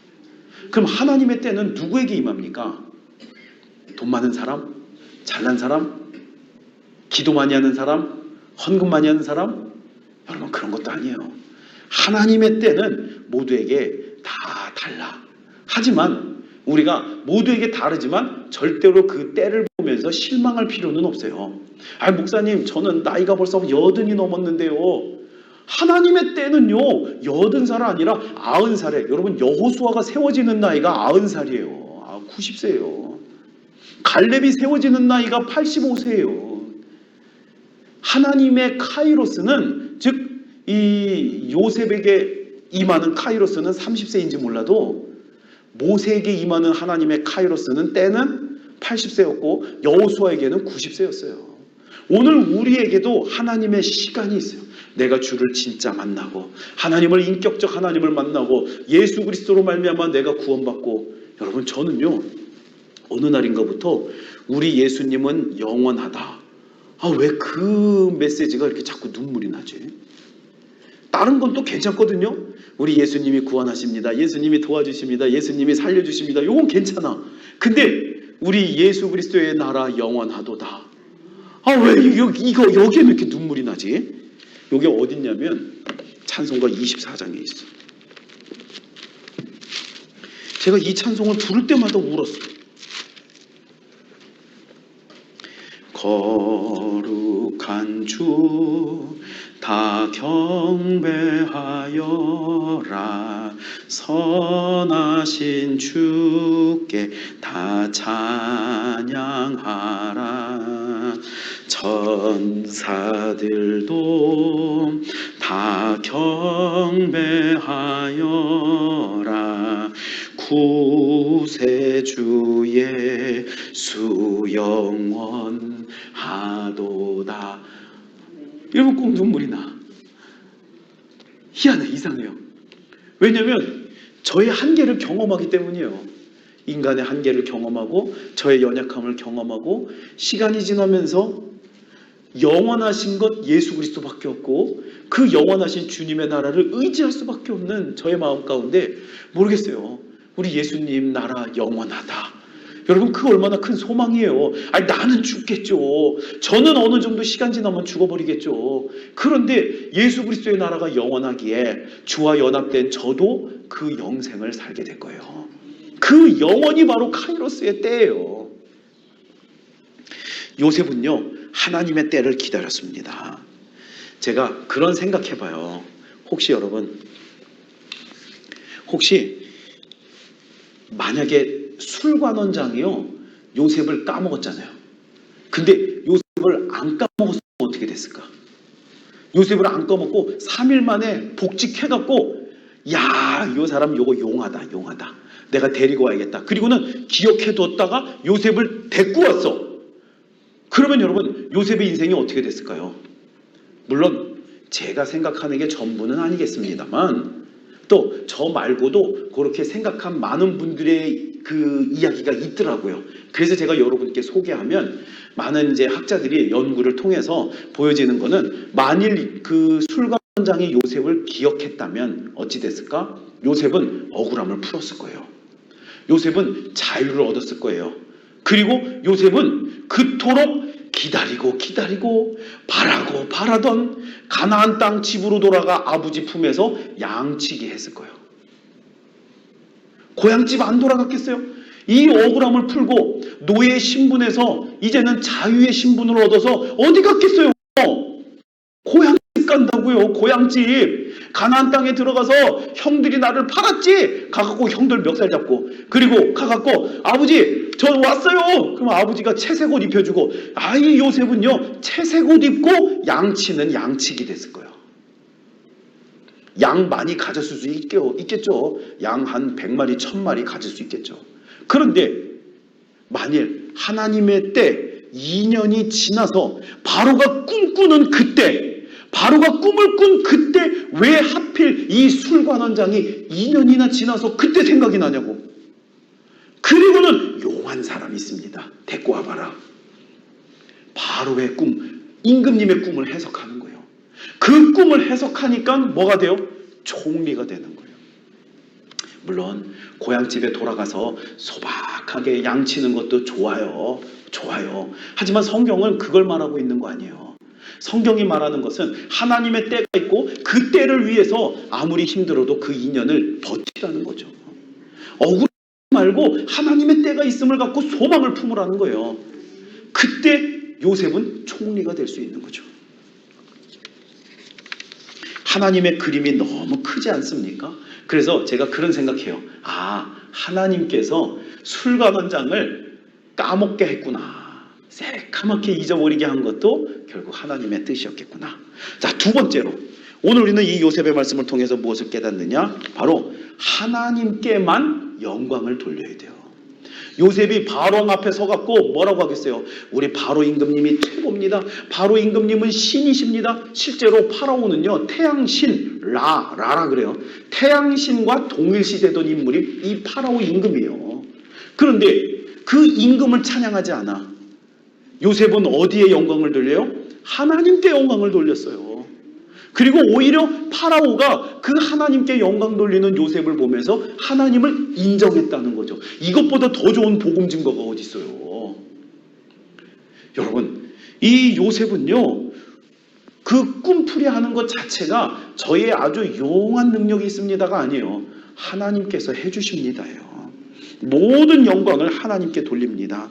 그럼 하나님의 때는 누구에게 임합니까? 돈 많은 사람? 잘난 사람? 기도 많이 하는 사람? 헌금 많이 하는 사람? 여러분 그런 것도 아니에요. 하나님의 때는 모두에게 다 달라. 하지만 우리가 모두에게 다르지만 절대로 그 때를 보면서 실망할 필요는 없어요. 아 목사님 저는 나이가 벌써 80이 넘었는데요. 하나님의 때는요 80살 아니라 90살에 여러분 여호수아가 세워지는 나이가 90살이에요. 90세예요. 갈렙이 세워지는 나이가 85세예요. 하나님의 카이로스는 즉 이 요셉에게 임하는 카이로스는 30세인지 몰라도 모세에게 임하는 하나님의 카이로스는 때는 80세였고 여호수아에게는 90세였어요. 오늘 우리에게도 하나님의 시간이 있어요. 내가 주를 진짜 만나고 하나님을 인격적 하나님을 만나고 예수 그리스도로 말미암아 내가 구원받고 여러분 저는요 어느 날인가부터 우리 예수님은 영원하다. 왜 그 메시지가 이렇게 자꾸 눈물이 나지? 다른 건 또 괜찮거든요. 우리 예수님이 구원하십니다. 예수님이 도와주십니다. 예수님이 살려주십니다. 이건 괜찮아. 근데 우리 예수 그리스도의 나라 영원하도다. 왜 이거 여기에 왜 이렇게 눈물이 나지? 이게 어딨냐면 찬송가 24장에 있어. 제가 이 찬송을 부를 때마다 울었어요. 거룩한 주 다 경배하여라. 선하신 주께 다 찬양하라. 천사들도 다 경배하여라. 구세주의 수 영원하도다. 여러분 꼭 눈물이 나. 희한해, 이상해요. 왜냐면 저의 한계를 경험하기 때문이에요. 인간의 한계를 경험하고 저의 연약함을 경험하고 시간이 지나면서 영원하신 것 예수 그리스도밖에 없고 그 영원하신 주님의 나라를 의지할 수밖에 없는 저의 마음 가운데 모르겠어요. 우리 예수님 나라 영원하다. 여러분 그 얼마나 큰 소망이에요. 아니 나는 죽겠죠. 저는 어느 정도 시간 지나면 죽어버리겠죠. 그런데 예수 그리스도의 나라가 영원하기에 주와 연합된 저도 그 영생을 살게 될 거예요. 그 영원이 바로 카이로스의 때예요. 요셉은요 하나님의 때를 기다렸습니다. 제가 그런 생각해봐요. 혹시 여러분 만약에 술관원장이요 요셉을 까먹었잖아요. 근데 요셉을 안 까먹었으면 어떻게 됐을까? 요셉을 안 까먹고 3일 만에 복직해갖고 야, 이 사람 요거 용하다. 내가 데리고 와야겠다. 그리고는 기억해뒀다가 요셉을 데리고 왔어. 그러면 여러분 요셉의 인생이 어떻게 됐을까요? 물론 제가 생각하는 게 전부는 아니겠습니다만 또 저 말고도 그렇게 생각한 많은 분들의 그 이야기가 있더라고요. 그래서 제가 여러분께 소개하면 많은 이제 학자들이 연구를 통해서 보여지는 거는 만일 그 술관원장이 요셉을 기억했다면 어찌 됐을까? 요셉은 억울함을 풀었을 거예요. 요셉은 자유를 얻었을 거예요. 그리고 요셉은 그토록 기다리고 바라던 가나안 땅 집으로 돌아가 아버지 품에서 양치기 했을 거예요. 고향집 안 돌아갔겠어요? 이 억울함을 풀고 노예의 신분에서 이제는 자유의 신분을 얻어서 어디 갔겠어요? 고향집 간다고요. 고향집. 가나안 땅에 들어가서 형들이 나를 팔았지. 가갖고 형들 멱살 잡고 그리고 가갖고 아버지 저 왔어요. 그럼 아버지가 채색 옷 입혀주고 이 요셉은요 채색 옷 입고 양치는 양치기 됐을 거예요. 양 많이 가졌을 수 있겠죠. 양 한 100마리 1000마리 가질 수 있겠죠. 그런데 만일 하나님의 때 2년이 지나서 바로가 꿈꾸는 그때 바로가 꿈을 꾼 그때 왜 하필 이 술관원장이 2년이나 지나서 그때 생각이 나냐고. 그리고는 용한 사람이 있습니다. 데리고 와봐라. 바로의 꿈, 임금님의 꿈을 해석하는 거예요. 그 꿈을 해석하니까 뭐가 돼요? 총리가 되는 거예요. 물론 고향집에 돌아가서 소박하게 양치는 것도 좋아요. 하지만 성경은 그걸 말하고 있는 거 아니에요. 성경이 말하는 것은 하나님의 때가 있고 그 때를 위해서 아무리 힘들어도 그 2년을 버티라는 거죠. 억울하지 말고 하나님의 때가 있음을 갖고 소망을 품으라는 거예요. 그때 요셉은 총리가 될 수 있는 거죠. 하나님의 그림이 너무 크지 않습니까? 그래서 제가 그런 생각해요. 하나님께서 술관원장을 까먹게 했구나. 새까맣게 잊어버리게 한 것도 결국 하나님의 뜻이었겠구나. 자, 두 번째로 오늘 우리는 이 요셉의 말씀을 통해서 무엇을 깨닫느냐? 바로 하나님께만 영광을 돌려야 돼요. 요셉이 바로 앞에 서갖고 뭐라고 하겠어요? 우리 바로 임금님이 최고입니다. 바로 임금님은 신이십니다. 실제로 파라오는요 태양신 라라 그래요. 태양신과 동일시되던 인물이 이 파라오 임금이에요. 그런데 그 임금을 찬양하지 않아. 요셉은 어디에 영광을 돌려요? 하나님께 영광을 돌렸어요. 그리고 오히려 파라오가 그 하나님께 영광 돌리는 요셉을 보면서 하나님을 인정했다는 거죠. 이것보다 더 좋은 복음 증거가 어디 있어요? 여러분, 이 요셉은요 그 꿈풀이 하는 것 자체가 저의 아주 용한 능력이 있습니다가 아니에요. 하나님께서 해주십니다요. 모든 영광을 하나님께 돌립니다.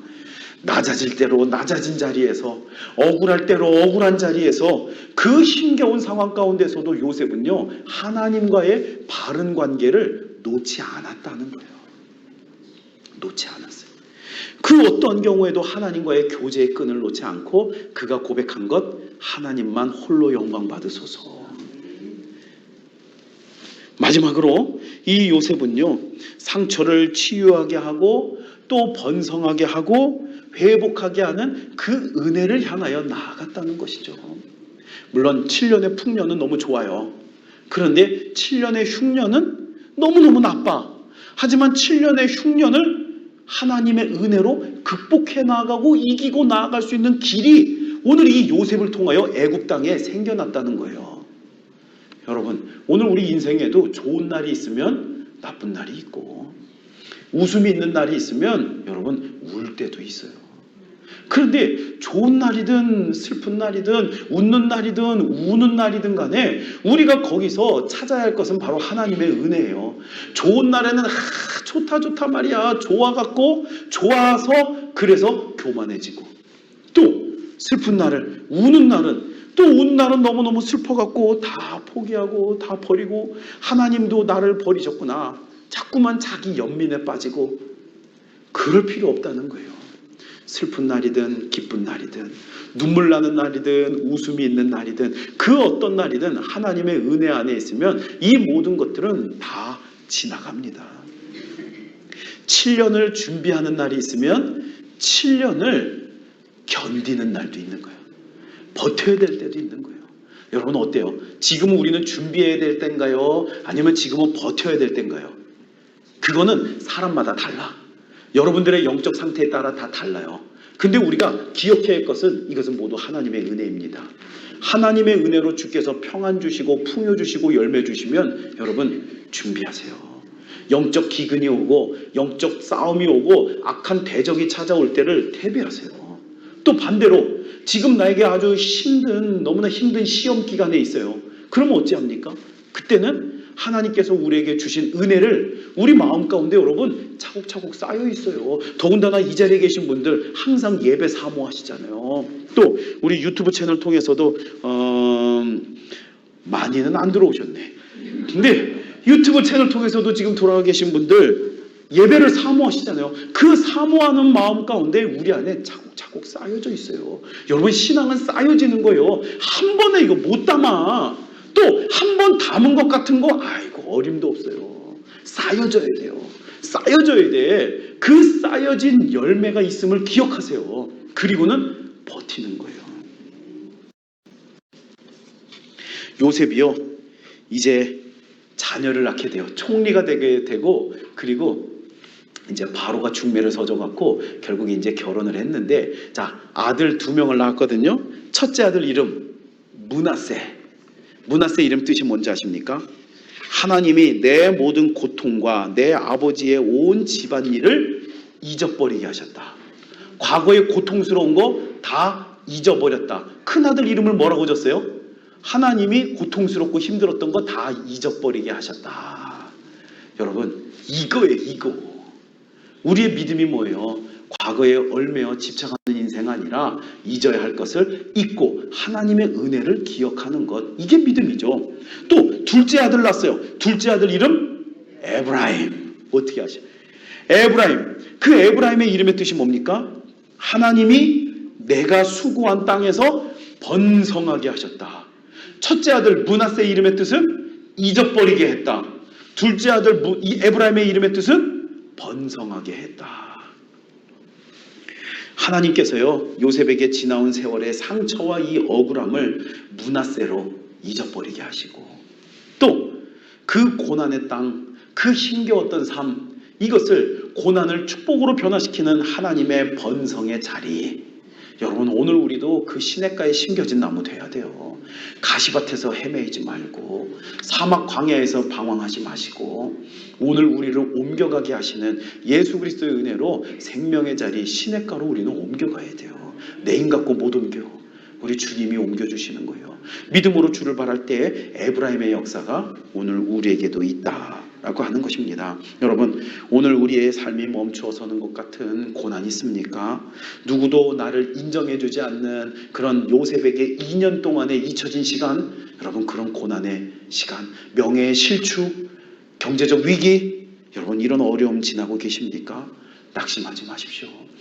낮아질 대로 낮아진 자리에서, 억울할 대로 억울한 자리에서, 그 힘겨운 상황 가운데서도 요셉은요, 하나님과의 바른 관계를 놓지 않았다는 거예요. 놓지 않았어요. 그 어떤 경우에도 하나님과의 교제의 끈을 놓지 않고 그가 고백한 것, 하나님만 홀로 영광 받으소서. 마지막으로 이 요셉은요, 상처를 치유하게 하고 또 번성하게 하고 회복하게 하는 그 은혜를 향하여 나아갔다는 것이죠. 물론 7년의 풍년은 너무 좋아요. 그런데 7년의 흉년은 너무너무 나빠. 하지만 7년의 흉년을 하나님의 은혜로 극복해 나가고 이기고 나아갈 수 있는 길이 오늘 이 요셉을 통하여 애굽 땅에 생겨났다는 거예요. 여러분, 오늘 우리 인생에도 좋은 날이 있으면 나쁜 날이 있고, 웃음이 있는 날이 있으면 여러분 울 때도 있어요. 그런데 좋은 날이든 슬픈 날이든 웃는 날이든 우는 날이든 간에 우리가 거기서 찾아야 할 것은 바로 하나님의 은혜예요. 좋은 날에는 좋다 좋다 말이야, 좋아갖고 좋아서 그래서 교만해지고, 또 슬픈 날을, 우는 날은, 또 우는 날은 너무너무 슬퍼갖고 다 포기하고 다 버리고, 하나님도 나를 버리셨구나, 자꾸만 자기 연민에 빠지고. 그럴 필요 없다는 거예요. 슬픈 날이든 기쁜 날이든 눈물 나는 날이든 웃음이 있는 날이든 그 어떤 날이든 하나님의 은혜 안에 있으면 이 모든 것들은 다 지나갑니다. 7년을 준비하는 날이 있으면 7년을 견디는 날도 있는 거예요. 버텨야 될 때도 있는 거예요. 여러분 어때요? 지금은 우리는 준비해야 될 때인가요? 아니면 지금은 버텨야 될 때인가요? 그거는 사람마다 달라. 여러분들의 영적 상태에 따라 다 달라요. 근데 우리가 기억해야 할 것은 이것은 모두 하나님의 은혜입니다. 하나님의 은혜로 주께서 평안 주시고 풍요 주시고 열매 주시면 여러분 준비하세요. 영적 기근이 오고 영적 싸움이 오고 악한 대적이 찾아올 때를 대비하세요. 또 반대로 지금 나에게 아주 너무나 힘든 시험 기간에 있어요. 그러면 어찌합니까? 그때는 하나님께서 우리에게 주신 은혜를 우리 마음 가운데 여러분 차곡차곡 쌓여 있어요. 더군다나 이 자리에 계신 분들 항상 예배 사모하시잖아요. 또 우리 유튜브 채널 통해서도 많이는 안 들어오셨네. 근데 유튜브 채널 통해서도 지금 돌아가 계신 분들 예배를 사모하시잖아요. 그 사모하는 마음 가운데 우리 안에 차곡차곡 쌓여져 있어요. 여러분 신앙은 쌓여지는 거예요. 한 번에 이거 못 담아. 또 한 번 담은 것 같은 거 아이고 어림도 없어요. 쌓여져야 돼요. 쌓여져야 돼. 그 쌓여진 열매가 있음을 기억하세요. 그리고는 버티는 거예요. 요셉이요, 이제 자녀를 낳게 돼요. 총리가 되게 되고, 그리고 이제 바로가 중매를 서져갖고 결국에 이제 결혼을 했는데, 자, 아들 2명을 낳았거든요. 첫째 아들 이름 므낫세. 므낫세 이름 뜻이 뭔지 아십니까? 하나님이 내 모든 고통과 내 아버지의 온 집안일을 잊어버리게 하셨다. 과거의 고통스러운 거 다 잊어버렸다. 큰아들 이름을 뭐라고 줬어요? 하나님이 고통스럽고 힘들었던 거 다 잊어버리게 하셨다. 여러분 이거예요. 이거. 우리의 믿음이 뭐예요? 과거에 얽매여 집착하는 인생 아니라 잊어야 할 것을 잊고 하나님의 은혜를 기억하는 것, 이게 믿음이죠. 또 둘째 아들 낳았어요. 둘째 아들 이름 에브라임. 어떻게 아셔? 에브라임. 그 에브라임의 이름의 뜻이 뭡니까? 하나님이 내가 수고한 땅에서 번성하게 하셨다. 첫째 아들 므낫세 이름의 뜻은 잊어버리게 했다. 둘째 아들 에브라임의 이름의 뜻은 번성하게 했다. 하나님께서요, 요셉에게 지나온 세월의 상처와 이 억울함을 므낫세로 잊어버리게 하시고, 또 그 고난의 땅, 그 힘겨웠던 삶, 이것을 고난을 축복으로 변화시키는 하나님의 번성의 자리. 여러분 오늘 우리도 그 시냇가에 심겨진 나무 돼야 돼요. 가시밭에서 헤매이지 말고, 사막 광야에서 방황하지 마시고, 오늘 우리를 옮겨가게 하시는 예수 그리스도의 은혜로 생명의 자리 시냇가로 우리는 옮겨가야 돼요. 내 힘 갖고 못 옮겨. 우리 주님이 옮겨주시는 거예요. 믿음으로 주를 바랄 때 에브라임의 역사가 오늘 우리에게도 있다라고 하는 것입니다. 여러분, 오늘 우리의 삶이 멈추어서는 것 같은 고난이 있습니까? 누구도 나를 인정해주지 않는 그런 요셉에게 2년 동안의 잊혀진 시간, 여러분, 그런 고난의 시간, 명예의 실추, 경제적 위기, 여러분, 이런 어려움 지나고 계십니까? 낙심하지 마십시오.